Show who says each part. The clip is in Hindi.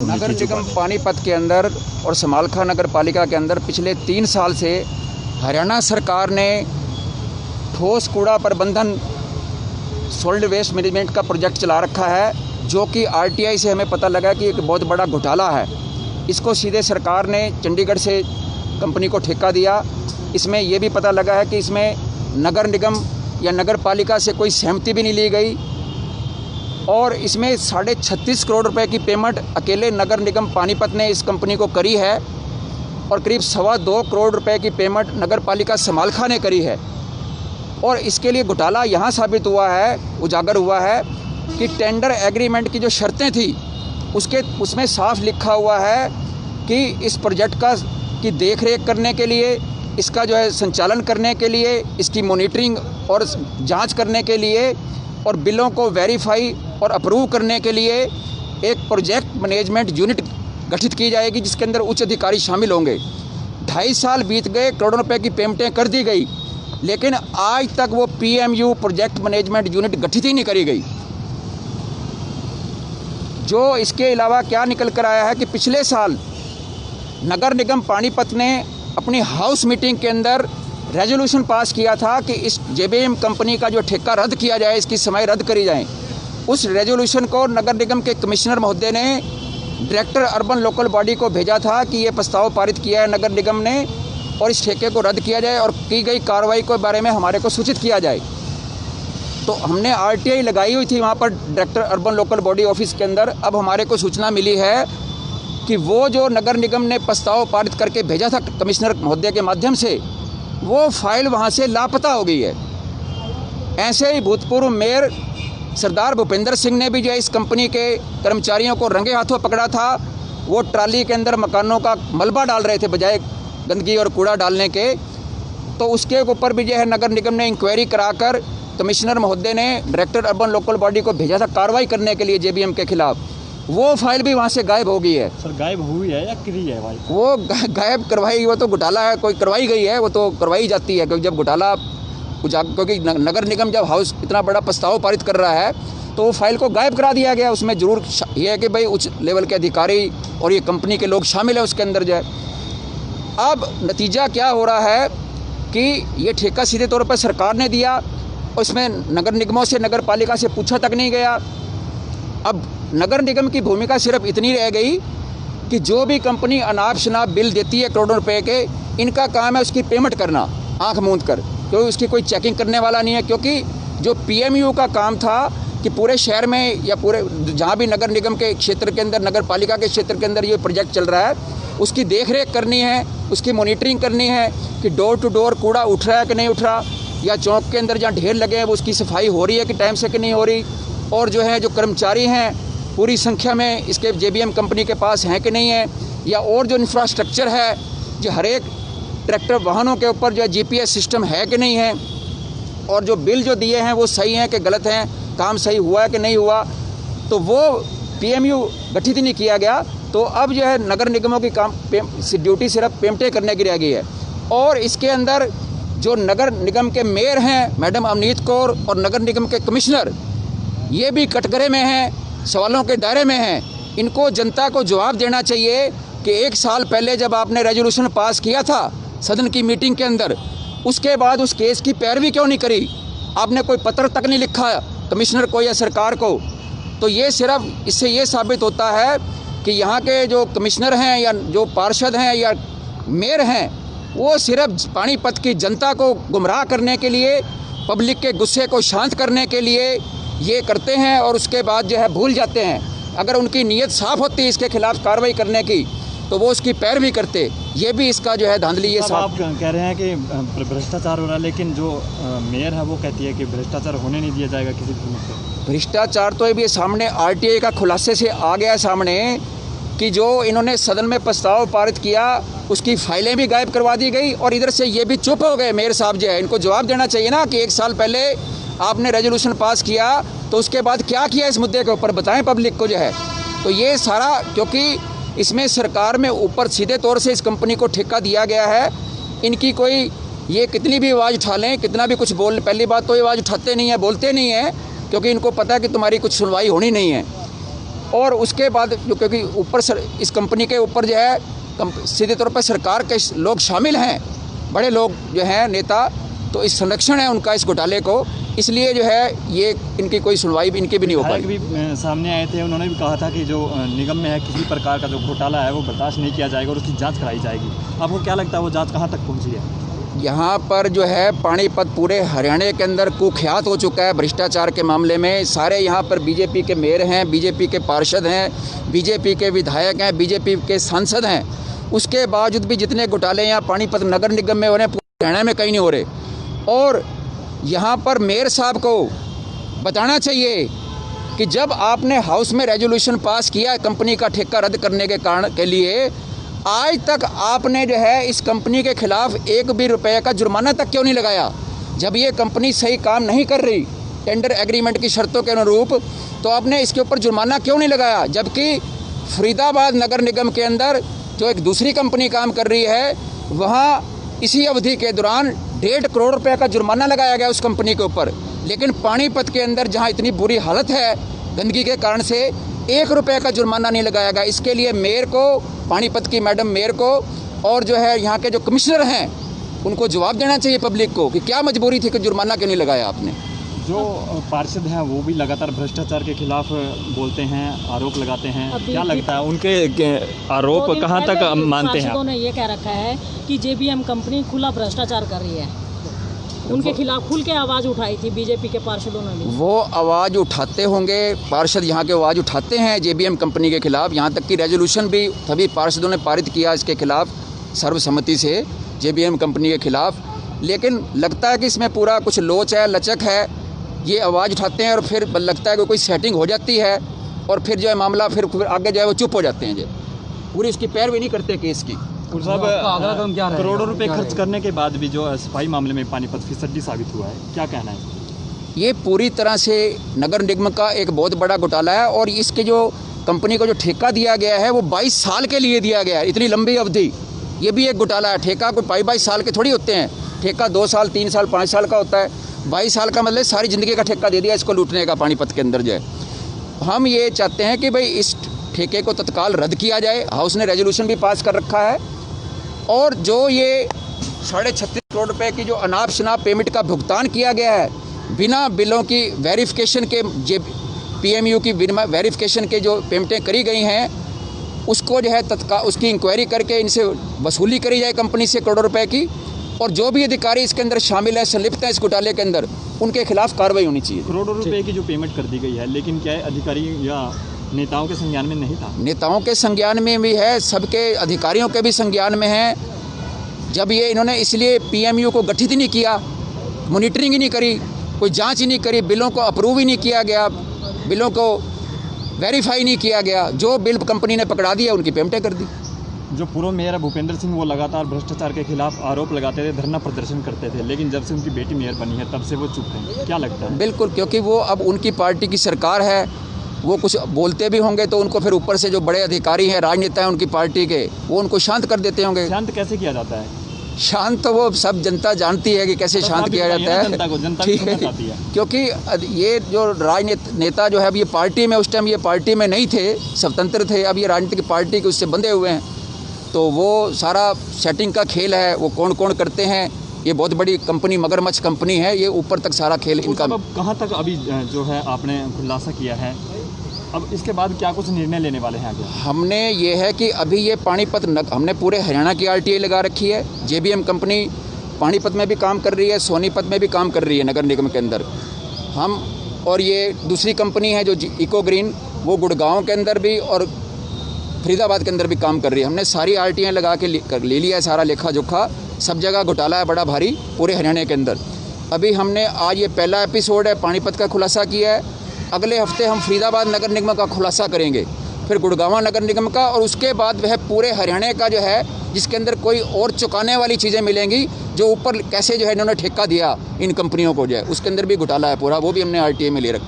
Speaker 1: नगर निगम पानीपत के अंदर और समालखा नगर पालिका के अंदर पिछले 3 साल से हरियाणा सरकार ने ठोस कूड़ा प्रबंधन सॉलिड वेस्ट मैनेजमेंट का प्रोजेक्ट चला रखा है, जो कि आरटीआई से हमें पता लगा कि एक बहुत बड़ा घोटाला है। इसको सीधे सरकार ने चंडीगढ़ से कंपनी को ठेका दिया। इसमें यह भी पता लगा है कि इसमें नगर निगम या नगर पालिका से कोई सहमति भी नहीं ली गई और इसमें 36.5 करोड़ रुपए की पेमेंट अकेले नगर निगम पानीपत ने इस कंपनी को करी है और करीब 2.25 करोड़ रुपए की पेमेंट नगर पालिका समालखा ने करी है। और इसके लिए घोटाला यहाँ साबित हुआ है, उजागर हुआ है कि टेंडर एग्रीमेंट की जो शर्तें थी उसमें साफ लिखा हुआ है कि इस प्रोजेक्ट की देखरेख करने के लिए, इसका जो है संचालन करने के लिए, इसकी मॉनिटरिंग और जांच करने के लिए और बिलों को वेरीफाई और अप्रूव करने के लिए एक प्रोजेक्ट मैनेजमेंट यूनिट गठित की जाएगी, जिसके अंदर उच्च अधिकारी शामिल होंगे। 2.5 साल बीत गए, करोड़ों रुपए की पेमेंटें कर दी गई, लेकिन आज तक वो पीएमयू प्रोजेक्ट मैनेजमेंट यूनिट गठित ही नहीं करी गई। जो इसके अलावा क्या निकल कर आया है कि पिछले साल नगर निगम पानीपत ने अपनी हाउस मीटिंग के अंदर रेजोल्यूशन पास किया था कि इस जेबीएम कंपनी का जो ठेका रद्द किया जाए, इसकी समय रद्द करी जाए। उस रेजोल्यूशन को नगर निगम के कमिश्नर महोदय ने डायरेक्टर अर्बन लोकल बॉडी को भेजा था कि ये प्रस्ताव पारित किया है नगर निगम ने और इस ठेके को रद्द किया जाए और की गई कार्रवाई के बारे में हमारे को सूचित किया जाए। तो हमने आरटीआई लगाई हुई थी वहाँ पर director urban local body office के अंदर। अब हमारे को सूचना मिली है कि वो जो नगर निगम ने प्रस्ताव पारित करके भेजा था कमिश्नर महोदय के माध्यम से, वो फाइल वहाँ से लापता हो गई है। ऐसे ही भूतपूर्व मेयर सरदार भूपेंद्र सिंह ने भी जो है इस कंपनी के कर्मचारियों को रंगे हाथों पकड़ा था। वो ट्राली के अंदर मकानों का मलबा डाल रहे थे बजाय गंदगी और कूड़ा डालने के। तो उसके ऊपर भी जो है नगर निगम ने इंक्वायरी कराकर कमिश्नर महोदय ने डायरेक्टर अर्बन लोकल बॉडी को भेजा था कार्रवाई करने के लिए जेबीएम के खिलाफ। वो फाइल भी वहाँ से गायब हो गई है। सर गायब हुई है या करी है भाई? वो गायब करवाई, वो तो घोटाला है, कोई करवाई गई है, वो तो करवाई जाती है। क्योंकि जब घोटाला क्योंकि नगर निगम जब हाउस इतना बड़ा प्रस्ताव पारित कर रहा है तो वो फाइल को गायब करा दिया गया। उसमें जरूर ये है कि भाई उच्च लेवल के अधिकारी और ये कंपनी के लोग शामिल है उसके अंदर जो है। अब नतीजा क्या हो रहा है कि ये ठेका सीधे तौर पर सरकार ने दिया और इसमें नगर निगमों से, नगर पालिका से पूछा तक नहीं गया। अब नगर निगम की भूमिका सिर्फ इतनी रह गई कि जो भी कंपनी अनाप शनाप बिल देती है करोड़ों रुपए के, इनका काम है उसकी पेमेंट करना आंख मूंद कर, क्योंकि उसकी कोई चेकिंग करने वाला नहीं है। क्योंकि जो पीएमयू का काम था कि पूरे शहर में या पूरे जहाँ भी नगर निगम के क्षेत्र के अंदर, नगर पालिका के क्षेत्र के अंदर ये प्रोजेक्ट चल रहा है, उसकी देखरेख करनी है, उसकी मॉनिटरिंग करनी है कि डोर टू डोर कूड़ा उठ रहा है कि नहीं उठ रहा, या चौक के अंदर जहाँ ढेर लगे हैं वो उसकी सफाई हो रही है कि टाइम से कि नहीं हो रही, और जो है जो कर्मचारी हैं पूरी संख्या में इसके जेबीएम कंपनी के पास हैं कि नहीं है, या और जो इंफ्रास्ट्रक्चर है जो हर एक ट्रैक्टर वाहनों के ऊपर जो है जीपीएस सिस्टम है कि नहीं है, और जो बिल जो दिए हैं वो सही हैं कि गलत हैं, काम सही हुआ है कि नहीं हुआ। तो वो पीएमयू गठित ही नहीं किया गया। तो अब जो है नगर निगमों की काम ड्यूटी सिर्फ पेमेंटें करने की रह गई है। और इसके अंदर जो नगर निगम के मेयर हैं मैडम अवनीत कौर और नगर निगम के कमिश्नर, ये भी कटघरे में हैं, सवालों के दायरे में हैं। इनको जनता को जवाब देना चाहिए कि 1 साल पहले जब आपने रेजोल्यूशन पास किया था सदन की मीटिंग के अंदर, उसके बाद उस केस की पैरवी क्यों नहीं करी? आपने कोई पत्र तक नहीं लिखा कमिश्नर को या सरकार को। तो ये सिर्फ इससे ये साबित होता है कि यहाँ के जो कमिश्नर हैं या जो पार्षद हैं या मेयर हैं, वो सिर्फ पानीपत की जनता को गुमराह करने के लिए, पब्लिक के गुस्से को शांत करने के लिए ये करते हैं और उसके बाद जो है भूल जाते हैं। अगर उनकी नीयत साफ़ होती इसके खिलाफ कार्रवाई करने की तो वो उसकी पैरवी करते। ये भी इसका जो है धांधली ये साफ।
Speaker 2: आप कह रहे हैं कि भ्रष्टाचार हो रहा है, लेकिन जो मेयर है वो कहती है कि भ्रष्टाचार होने नहीं दिया जाएगा किसी कीमत पर।
Speaker 1: भ्रष्टाचार तो ये सामने आरटीआई का खुलासे से आ गया सामने कि जो इन्होंने सदन में प्रस्ताव पारित किया उसकी फाइलें भी गायब करवा दी गई और इधर से ये भी चुप हो गए। मेयर साहब जो है इनको जवाब देना चाहिए ना कि 1 साल पहले आपने रेजोल्यूशन पास किया तो उसके बाद क्या किया इस मुद्दे के ऊपर, बताएं पब्लिक को जो है। तो ये सारा क्योंकि इसमें सरकार में ऊपर सीधे तौर से इस कंपनी को ठेका दिया गया है। इनकी कोई ये कितनी भी आवाज़ उठा लें, कितना भी कुछ बोल, पहली बात तो ये आवाज़ उठाते नहीं है, बोलते नहीं हैं, क्योंकि इनको पता है कि तुम्हारी कुछ सुनवाई होनी नहीं है। और उसके बाद जो क्योंकि ऊपर इस कंपनी के ऊपर जो है सीधे तौर पर सरकार के लोग शामिल हैं, बड़े लोग जो हैं नेता, तो इस संरक्षण है उनका इस घोटाले को, इसलिए जो है ये इनकी कोई सुनवाई भी इनकी भी नहीं हो पाई।
Speaker 2: भी सामने आए थे, उन्होंने भी कहा था कि जो निगम में है किसी प्रकार का जो घोटाला है वो बर्दाश्त नहीं किया जाएगा और उसकी जांच कराई जाएगी। आपको क्या लगता है वो जांच कहाँ तक पहुँची है?
Speaker 1: यहाँ पर जो है पानीपत पूरे हरियाणा के अंदर कुख्यात हो चुका है भ्रष्टाचार के मामले में। सारे यहाँ पर बीजेपी के मेयर हैं, बीजेपी के पार्षद हैं, बीजेपी के विधायक हैं, बीजेपी के सांसद हैं। उसके बावजूद भी जितने घोटाले यहाँ पानीपत नगर निगम में हो रहे हैं पूरे हरियाणा में कहीं नहीं हो रहे। और यहाँ पर मेयर साहब को बताना चाहिए कि जब आपने हाउस में रेजोल्यूशन पास किया है कंपनी का ठेका रद्द करने के कारण के लिए, आज तक आपने जो है इस कंपनी के खिलाफ एक भी रुपये का जुर्माना तक क्यों नहीं लगाया? जब ये कंपनी सही काम नहीं कर रही टेंडर एग्रीमेंट की शर्तों के अनुरूप, तो आपने इसके ऊपर जुर्माना क्यों नहीं लगाया? जबकि फरीदाबाद नगर निगम के अंदर जो एक दूसरी कंपनी काम कर रही है, वहाँ इसी अवधि के दौरान 1.5 करोड़ रुपए का जुर्माना लगाया गया उस कंपनी के ऊपर। लेकिन पानीपत के अंदर जहाँ इतनी बुरी हालत है गंदगी के कारण से, 1 रुपये का जुर्माना नहीं लगाया गया। इसके लिए मेयर को, पानीपत की मैडम मेयर को और जो है यहाँ के जो कमिश्नर हैं उनको जवाब देना चाहिए पब्लिक को कि क्या मजबूरी थी कि जुर्माना क्यों नहीं लगाया आपने।
Speaker 2: जो पार्षद हैं वो भी लगातार भ्रष्टाचार के खिलाफ बोलते हैं, आरोप लगाते हैं। क्या लगता है उनके आरोप कहाँ तक मानते हैं?
Speaker 3: उन्होंने ये कह रखा है कि जेबीएम कंपनी खुला भ्रष्टाचार कर रही है। उनके खिलाफ खुल के आवाज़ उठाई थी बीजेपी के पार्षदों ने भी।
Speaker 1: वो आवाज़ उठाते होंगे, पार्षद यहाँ के आवाज़ उठाते हैं जेबीएम कंपनी के खिलाफ। यहाँ तक कि रेजोल्यूशन भी सभी पार्षदों ने पारित किया इसके खिलाफ सर्वसम्मति से, जेबीएम कंपनी के खिलाफ। लेकिन लगता है कि इसमें पूरा कुछ लोच है, लचक है। ये आवाज़ उठाते हैं और फिर लगता है कि कोई सेटिंग हो जाती है और फिर जो है मामला फिर आगे जो है वो चुप हो जाते हैं। जो पूरी उसकी पैरवी नहीं करते केस की।
Speaker 2: करोड़ों रुपए खर्च करने के बाद भी जो सफाई मामले में पानीपत फिसड्डी साबित हुआ है, क्या कहना है?
Speaker 1: ये पूरी तरह से नगर निगम का एक बहुत बड़ा घोटाला है। और इसके जो कंपनी को जो ठेका दिया गया है वो 22 साल के लिए दिया गया है, इतनी लंबी अवधि। ये भी एक घोटाला है। ठेका कोई 22 साल के थोड़ी होते हैं, ठेका 2 साल 3 साल 5 साल का होता है। 22 साल का मतलब सारी ज़िंदगी का ठेका दे दिया इसको लूटने का पानीपत के अंदर जो है। हम ये चाहते हैं कि भाई इस ठेके को तत्काल रद्द किया जाए। हाउस ने रेजोल्यूशन भी पास कर रखा है। और जो ये 36.5 करोड़ रुपए की जो अनाप शनाप पेमेंट का भुगतान किया गया है बिना बिलों की वेरिफिकेशन के, PMU की बिना वेरिफिकेशन के जो पेमेंटें करी गई हैं, उसको जो है तत्काल उसकी इंक्वायरी करके इनसे वसूली करी जाए कंपनी से करोड़ों रुपए की। और जो भी अधिकारी इसके अंदर शामिल है, संलिप्त है इस घोटाले के अंदर, उनके खिलाफ कार्रवाई होनी चाहिए।
Speaker 2: करोड़ों रुपए की जो पेमेंट कर दी गई है, लेकिन क्या अधिकारी या नेताओं के संज्ञान में नहीं था?
Speaker 1: नेताओं के संज्ञान में भी है, सबके अधिकारियों के भी संज्ञान में है। जब ये इन्होंने इसलिए PMU को गठित ही नहीं किया, मॉनिटरिंग ही नहीं करी, कोई जांच ही नहीं करी, बिलों को अप्रूव ही नहीं किया गया, बिलों को वेरीफाई नहीं किया गया, जो बिल कंपनी ने पकड़ा दिया उनकी पेमेंटें कर दी।
Speaker 2: जो पूर्व मेयर है भूपेंद्र सिंह, वो लगातार भ्रष्टाचार के खिलाफ आरोप लगाते थे, धरना प्रदर्शन करते थे, लेकिन जब से उनकी बेटी मेयर बनी है तब से वो चुप हैं। क्या लगता है?
Speaker 1: बिल्कुल, क्योंकि वो अब उनकी पार्टी की सरकार है, वो कुछ बोलते भी होंगे तो उनको फिर ऊपर से जो बड़े अधिकारी हैं, राजनेता हैं उनकी पार्टी के, वो उनको शांत कर देते होंगे।
Speaker 2: शांत कैसे किया जाता है?
Speaker 1: शांत तो वो सब जनता जानती है कि कैसे शांत किया जाता है।
Speaker 2: जनता
Speaker 1: है क्योंकि ये जो राजनेता जो है, अब ये पार्टी में, उस टाइम ये पार्टी में नहीं थे, स्वतंत्र थे, अब ये राजनीतिक पार्टी के उससे बंधे हुए हैं। तो वो सारा सेटिंग का खेल है, वो कौन कौन करते हैं। ये बहुत बड़ी कंपनी, मगरमच्छ कंपनी है, ये ऊपर तक सारा खेल इनका।
Speaker 2: कहाँ तक अभी जो है आपने खुलासा किया है, अब इसके बाद क्या कुछ निर्णय लेने वाले हैं आगे?
Speaker 1: हमने ये है कि अभी ये पानीपत हमने पूरे हरियाणा की RTI लगा रखी है। JBM कंपनी पानीपत में भी काम कर रही है, सोनीपत में भी काम कर रही है नगर निगम के अंदर हम। और ये दूसरी कंपनी है जो इको ग्रीन, वो गुड़गांव के अंदर भी और फरीदाबाद के अंदर भी काम कर रही है। हमने सारी RTI लगा के ले लिया है, सारा लेखा जोखा। सब जगह घोटाला है बड़ा भारी पूरे हरियाणा के अंदर। अभी हमने आज ये पहला एपिसोड है पानीपत का खुलासा किया है। अगले हफ्ते हम फरीदाबाद नगर निगम का खुलासा करेंगे, फिर गुड़गांव नगर निगम का, और उसके बाद वह पूरे हरियाणा का जो है, जिसके अंदर कोई और चुकाने वाली चीज़ें मिलेंगी, जो ऊपर कैसे जो है इन्होंने ठेका दिया इन कंपनियों को जो है, उसके अंदर भी घोटाला है पूरा, वो भी हमने RTI में ले रखा है।